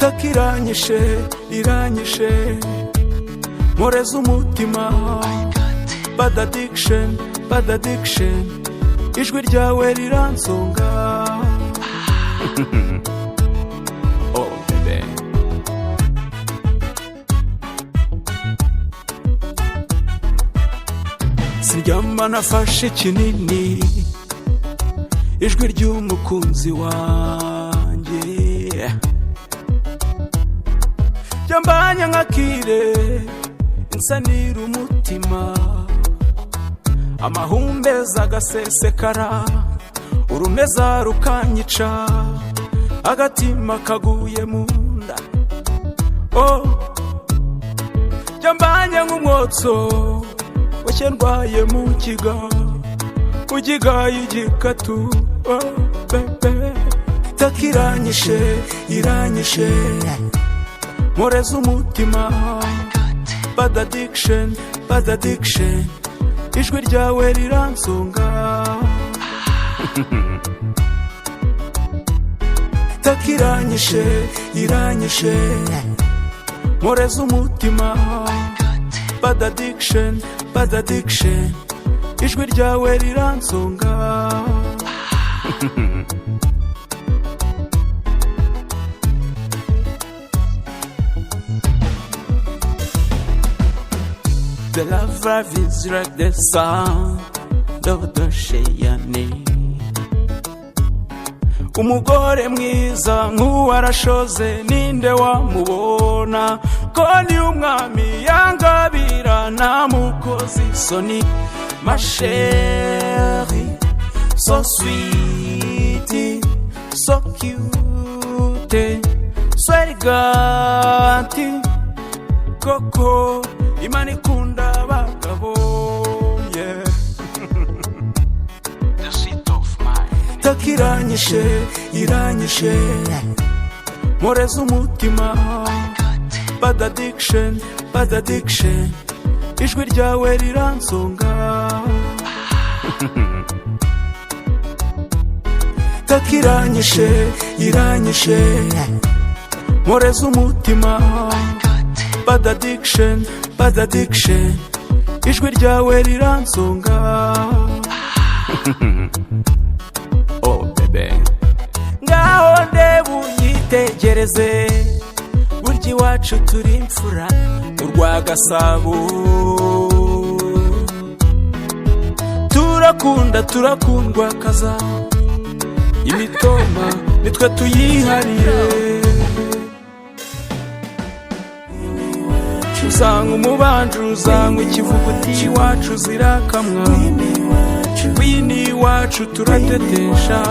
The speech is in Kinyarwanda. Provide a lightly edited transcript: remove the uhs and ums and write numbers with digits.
takiranyishe iranyishe moreza umutima bad addiction ijwi ryawe riransonga oh baby siryama nafashe kinini ijwi ry'umukunzi wanjye jambanya nkakire insanira umutima amahumbeza agasesekara urumeza rukanyica agatima kaguye munda oh jambanya nk'umwotso washyendwaye mu ugigaye igikatu oh bebe takiranyishe iranyishe moreza umutima bad addiction ijwi ryawe riransonga takiranyishe iranyishe moreza umutima bad addiction ijwi ryawe riransonga The love is like the sound of the Sheyane. Umugore mwiza nk'uwarashoze ninde wamubona ko ni umwami yangabira nta mukozi soni ma chérie so sweet so cute so elegant koko imana ikunda abagabo yeah the seat of mine takiranyishe iranyishe moreza umutima bad addiction ijwi ryawe riransonga takiranyishe iranyishe moreza umutima bad addiction ijwi ryawe riransonga oh bebe ngaho ndeba unyitegereze burya iwacu turi imfura urwa Gasabo turakundwa kaza imitoma nitwe tuyihariye usanga umubanji uzanga ikivuguti iwacu zirakamwa wini iwacu turatetesha